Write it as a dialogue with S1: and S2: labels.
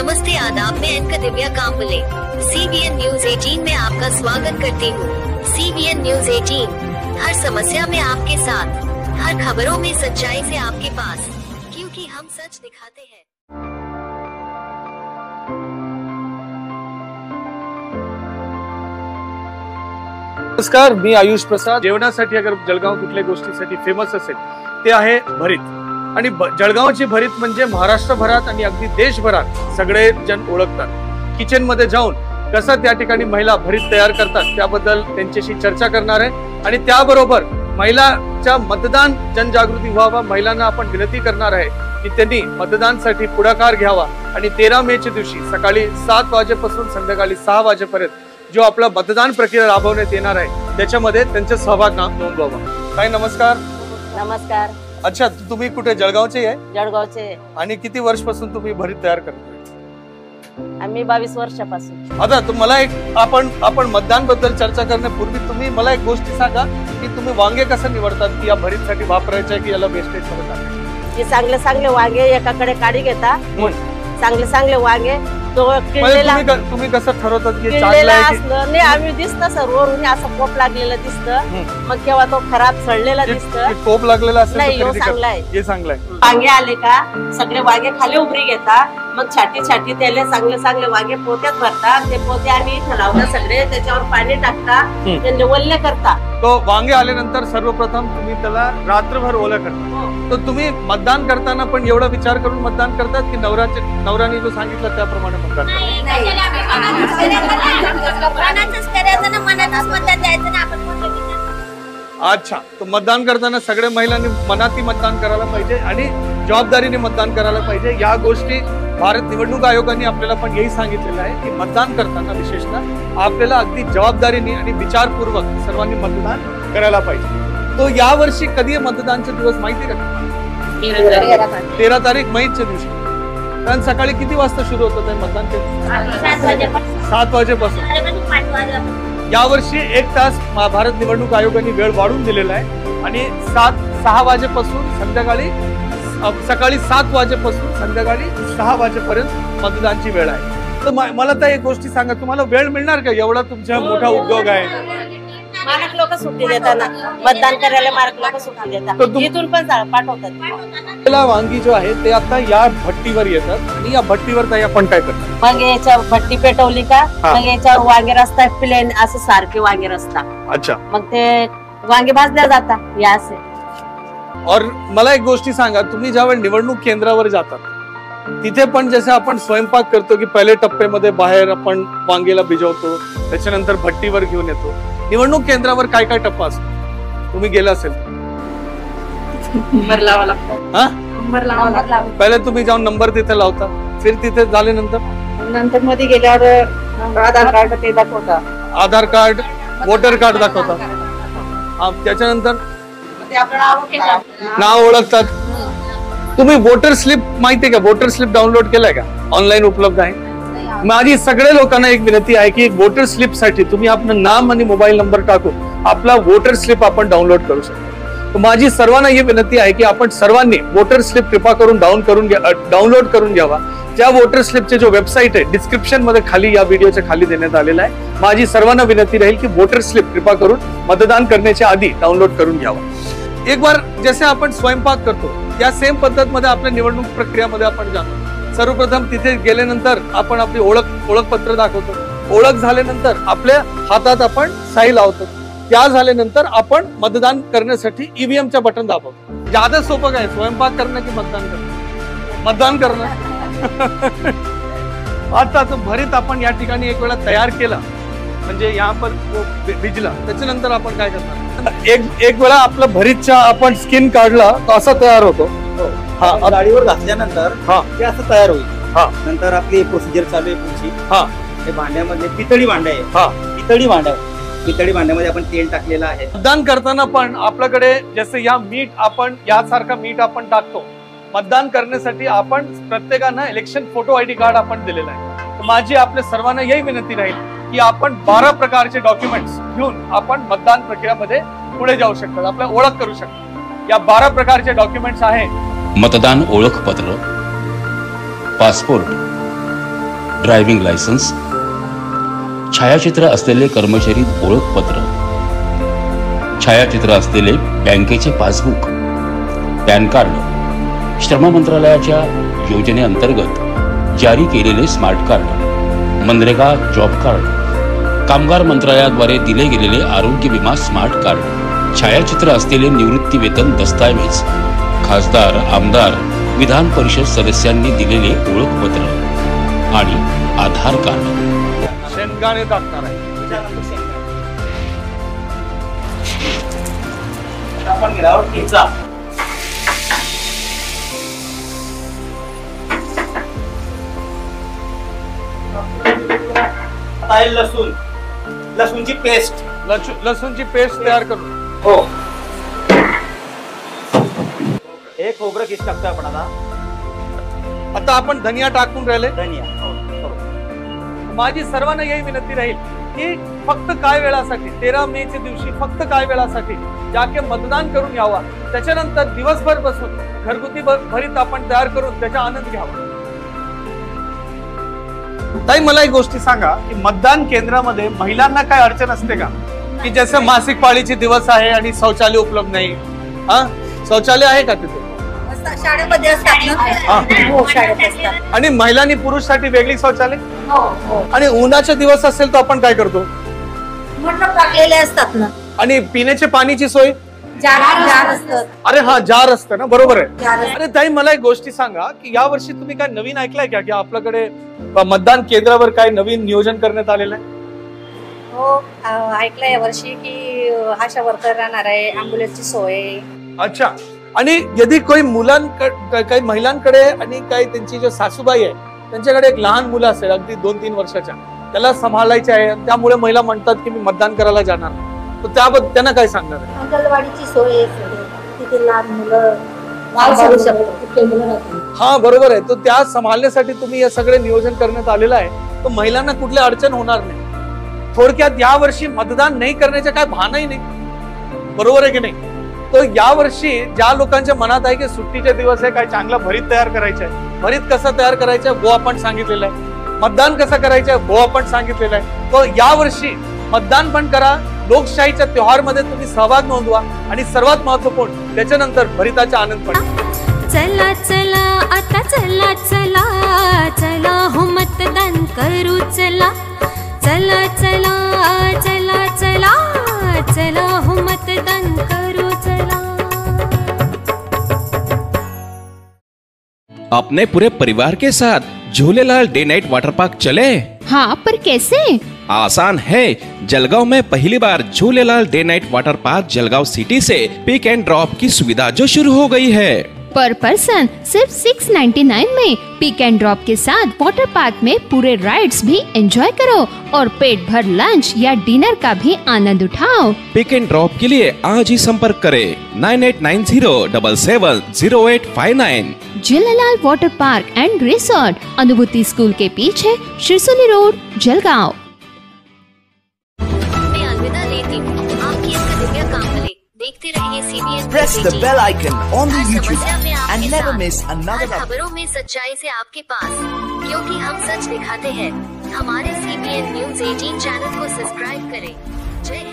S1: नमस्ते आदाब, मैं एंकर दिव्या Kamble CBN news 18 में आपका स्वागत करती हूँ। CBN न्यूज 18 हर समस्या में आपके साथ, हर खबरों में सच्चाई से आपके पास, क्योंकि हम सच दिखाते हैं।
S2: नमस्कार, मी आयुष प्रसाद। जेवणासाठी अगर जळगाव कुठल्या गोष्टीसाठी फेमस असेल ते आहे भरीत। आणि जळगावची भरीत म्हणजे महाराष्ट्रभरात आणि अगदी देशभरात सगळे जण ओळखतात। किचन मध्ये जाऊन कसं त्या ठिकाणी महिला भरीत तयार करतात त्याबद्दल त्यांच्याशी चर्चा करणार आहे। आणि त्याबरोबर महिलांच्या मतदान जनजागृती व्हावा, महिलांना आपण विनंती करणार आहे की त्यांनी मतदानासाठी पुढाकार घ्यावा आणि 13 मेच्या दिवशी सकाळी 7 वाजेपासून संध्याकाळी 6 वाजेपर्यंत जो आपला मतदान प्रक्रिया राबवण्यात येणार आहे त्याच्यामध्ये त्यांचा सहभाग नोंदवावा। ताई नमस्कार।
S3: नमस्कार।
S2: अच्छा, तुम्ही कुठे जळगावचे आहे?
S3: जळगावचे।
S2: आणि किती वर्षापासून तुम्ही भरीत तयार करताय?
S3: आम्ही 22 वर्षापासून।
S2: आता तुम्हाला एक आपण मतदान बद्दल चर्चा करण्यापूर्वी तुम्ही मला एक गोष्ट सांगा की तुम्ही वांगे कसं निवडतात की या भरीतसाठी वापरायचे की याला वेस्टेज करतात?
S3: हे चांगले वांगे एकाकडे काढी घेता, चांगले वांगे तो
S2: तुम्ही कसं ठरवतात की चांगलं आहे की
S3: नाही? आम्ही दिसतं सर्वरून असं पोप लागलेलं दिसतं, मग केव्हा तो खराब सडलेला दिसतं।
S2: पोप लागलेला असेल
S3: नाही, हे चांगला आहे,
S2: हे चांगलं आहे।
S3: वांगे आले का सगळे वांगे खाली उभरी घेता, मग छाटी त्याला चांगले वांगे पोत्यात भरतात। ते पोते आम्ही इथं लावता, सगळे त्याच्यावर पाणी टाकता, त्यांना वल्ले करता।
S2: तो वांगे आल्यानंतर सर्वप्रथम तुम्ही त्याला रात्रभर ओलं करता। तर तुम्ही मतदान करताना पण एवढा विचार करून मतदान करतात की नवऱ्याने जो सांगितलं त्याप्रमाणे मतदान करतात? अच्छा, तो मतदान करताना सगळ्या महिलांनी मनाती मतदान करायला पाहिजे आणि जबाबदारीने मतदान करायला पाहिजे। या गोष्टी भारत निवडणूक आयोगाने आपल्याला पण यही सांगितलेलं आहे की मतदान करताना विशेषतः आपल्याला अगदी जबाबदारीने आणि विचारपूर्वक सर्वांनी मतदान करायला पाहिजे। तो या वर्षी कधी मतदानचा दिवस माहिती का? 13 तारीख मईच्या दिवशी। कारण सकाळी किती वाजता सुरू होतं ते मतदान? 7 वाजेपासून। यावर्षी 1 तास भारत निवडणूक आयोगाने वेळ वाढवून दिलेला आहे आणि 6 वाजेपासून सकाळी 7 वाजेपासून संध्याकाळी 6 वाजेपर्यंत मतदानाची वेळ आहे। तर मला तर एक गोष्टी सांगा, तुम्हाला वेळ मिळणार का? एवढा तुमचा मोठा उद्योग आहे।
S3: मालक लोक सुट्टी देतात ना, मतदान करायला मालक लोक सुट्टी देतात, इथून पण पाठवतात।
S2: वांगी जो आहे ते आता या भट्टीवर येतात आणि या भट्टीवर ताई आपण काय करतो?
S3: मग याच्या भट्टी पेटवली का मग याच्यावर वांगे रस्ता प्लेन असं सारखे वांगे रस्ता।
S2: अच्छा,
S3: मग ते वांगे भाजल्या जातात या असे।
S2: और मला एक गोष्टी सांगा, तुम्ही ज्यावेळी निवडणूक केंद्रावर जातात तिथे पण जसे आपण स्वयंपाक करतो की पहिले टप्प्यामध्ये बाहेर आपण वांगेला भिजवतो, त्याच्यानंतर भट्टीवर घेऊन येतो, निवडणूक केंद्रावर काय काय टप्पा असतो? तुम्ही गेला असेल पहिले तुम्ही जाऊन नंबर तिथे लावता, फिर तिथे झाल्यानंतर
S3: मध्ये गेल्यावर आधार कार्ड ते दाखवता,
S2: आधार कार्ड वोटर कार्ड दाखवता, त्याच्यानंतर नाव ओळखतात। तुम्ही वोटर स्लिप माहितीये का? वोटर स्लिप डाउनलोड केलाय का? ऑनलाईन उपलब्ध आहे। माझी सगळ्या लोकांना एक विनंती आहे की वोटर स्लिप साठी तुम्ही आपलं नाम आणि मोबाईल नंबर टाकून आपला वोटर स्लिप आपण डाउनलोड करू शकतो। माझी सर्वांना ही विनंती आहे की आपण सर्वांनी वोटर स्लिप कृपा करून डाउनलोड करून घ्यावा। त्या वोटर स्लिपचे जो वेबसाईट आहे डिस्क्रिप्शन मध्ये खाली या व्हिडिओच्या खाली देण्यात आलेला आहे। माझी सर्वांना विनंती राहील की वोटर स्लिप कृपा करून मतदान करण्याच्या आधी डाउनलोड करून घ्यावा। एक बार जसे आपण स्वयंपाक करतो या सेम पद्धत मध्ये आपल्या निवडणूक प्रक्रियामध्ये आपण जातो। सर्वप्रथम तिथे गेल्यानंतर आपण आपली ओळखपत्र दाखवतो, ओळख झाल्यानंतर आपल्या हातात आपण सही लावतो, त्या झाल्यानंतर आपण मतदान करण्यासाठी ईव्हीएमच्या बटन दाबवतो। ज्यादा सोपं काय स्वयंपाक करणं की मतदान करणं? मतदान करणं। आता तो भरीत आपण या ठिकाणी एक वेळा तयार केला म्हणजे यहाँ पर भिजला, त्याच्यानंतर आपण काय करणार? एक वेळा आपला भरीतचा आपण स्किन काढला तर असा तयार होतो।
S4: गाडीवर घातल्यानंतर ते असं तयार होईल। नंतर आपली प्रोसिजर चालू आहे पुढची। हे भांड्यामध्ये पितळी भांड आहे, पितळी भांड्यामध्ये आपण तेल टाकलेलं आहे।
S2: मतदान करताना पण आपल्याकडे जसे या मीठ आपण यासारखा मीठ आपण टाकतो। मतदान करण्यासाठी आपण प्रत्येकानं इलेक्शन फोटो आयडी कार्ड आपण दिलेला आहे। तर माझी आपल्या सर्वांना यही विनंती राहील की आपण 12 प्रकारचे डॉक्युमेंट्स घेऊन आपण मतदान प्रक्रियामध्ये पुढे जाऊ शकतात, आपल्या ओळख करू शकतो। या 12 प्रकारचे डॉक्युमेंट्स आहे
S5: मतदान ओळखपत्र, पासपोर्ट, ड्रायव्हिंग लायसन्स, छायाचित्र असलेले कर्मचारी ओळखपत्र, छायाचित्र असलेले बँकेचे पासबुक, पॅन कार्ड, श्रम मंत्रालयाच्या योजनेअंतर्गत जारी केलेले smart card, MNREGA job card, कामगार मंत्रालयाद्वारे दिले गेलेले आरोग्य विमा स्मार्ट कार्ड, छायाचित्र असलेले निवृत्ती वेतन दस्तावेज, खासदार, आमदार, विधान परिषद सदस्यांनी दिलेले ओळखपत्र आणि आधार कार्ड.
S2: शेंगदाणे टाकणार आहे.
S4: आपण गिरावट घ्यायचा. आता आहे लसूण, लसूणची पेस्ट,
S2: लसूणची पेस्ट तयार करू.
S4: हो. हे खोबरं किस टाकतोय आपण
S2: आता आपण धनिया टाकून राहिले.
S4: धनिया.
S2: माझी सर्वांना यही विनंती राहील की फक्त काय वेळासाठी 13 मेच्या दिवशी फक्त काय वेळासाठी जाके मतदान करून यावा. त्याच्यानंतर दिवसभर बसून घरगुती भरीत आपण तयार करून त्याचा आनंद घ्यावा. ताई मला एक गोष्टी सांगा की मतदान केंद्रामध्ये महिलांना काय अडचण असते का? की जसं मासिक पाळीचे दिवस आहे आणि शौचालय उपलब्ध नाही. शौचालय आहे का तिथे?
S6: शाळेमध्ये असतात ना. हो, शाळेत असतात.
S2: आणि महिलांनी पुरुषसाठी वेगळी शौचालय.
S6: हो.
S2: आणि उन्हाचे दिवस असेल तर आपण काय करतो?
S6: मोटर टाकलेले असतात ना.
S2: आणि पिण्याच्या पाण्याची सोय
S6: जार असतात.
S2: अरे हा जार असतं ना, बरोबर आहे.
S6: जार असतात.
S2: अरे ताई मला एक गोष्टी सांगा की या वर्षी तुम्ही काय नवीन ऐकलंय का की आपल्याकडे मतदान केंद्रावर काय नवीन नियोजन करण्यात आलेलं आहे?
S6: हो, ऐकलंय या वर्षी की आशा वर्कर राहणार आहे, ॲम्ब्युलन्सची सोय.
S2: अच्छा. आणि यदि काही मुलांकडे काही महिलांकडे आणि काही त्यांची जो सासूबाई आहे त्यांच्याकडे एक लहान मुलं असेल अगदी 2-3 वर्षाच्या, त्याला सांभाळायचे आहे, त्यामुळे महिला म्हणतात की मी मतदान करायला जाणार, तर त्याबद्दल त्यांना काय सांगणार आहे?
S6: अंगणवाडीची सोय, तिथे लहान मुलं.
S2: हा बरोबर आहे. तो त्या सांभाळण्यासाठी तुम्ही हे सगळे नियोजन करण्यात आलेलं आहे, तर महिलांना कुठली अडचण होणार नाही. थोडक्यात या वर्षी मतदान नाही करण्याचे काय भानही नाही, बरोबर आहे की नाही? तर यावर्षी ज्या लोकांच्या मनात आहे की सुट्टीचे दिवस आहे, काय चांगला भरीत तयार करायचं आहे, भरीत कसं तयार करायचं आहे वो आपण सांगितलेलं आहे, मतदान कसं करायचं आहे वो आपण सांगितलेलं आहे. तर यावर्षी मतदान पण करा, लोकशाहीच्या त्योहार मध्ये तुम्ही सहभाग नोंदवा आणि सर्वात महत्वपूर्ण त्याच्यानंतर भरिताचा आनंद पण.
S7: चला चला आता चला चला चला हो मतदान करू चला. चला चला चला चला चला हो मतदान करू चला.
S8: अपने पूरे परिवार के साथ Jhulelal day night water park चले?
S7: हाँ, पर कैसे?
S8: आसान है. जलगांव में पहली बार Jhulelal day night water park Jalgaon city से पिक एंड ड्रॉप की सुविधा जो शुरू हो गई है.
S7: पर पर्सन सिर्फ 699 में पिक एंड ड्रॉप के साथ वाटर पार्क में पूरे राइड्स भी एंजॉय करो और पेट भर लंच या डिनर का भी आनंद उठाओ.
S8: पिक एंड ड्रॉप के लिए आज ही संपर्क करें 9890770859.
S7: Jhulelal water park end resort, अनुभूति स्कूल के पीछे, शिरसोली रोड, जलगांव.
S1: मैं अलविदा लेती हूँ. आपकी इसका दिव्य कामले देखते रहिए CBN.
S9: Press the bell icon on the
S1: her
S9: YouTube
S1: समस्या में
S9: app
S1: आपके
S9: and never
S1: साथ.
S9: miss another
S1: हर खबरों में सच्चाई से आपके पास, क्योंकि हम सच दिखाते हैं. हमारे CBN News 18 चैनल को सब्सक्राइब करें. जय हिंद.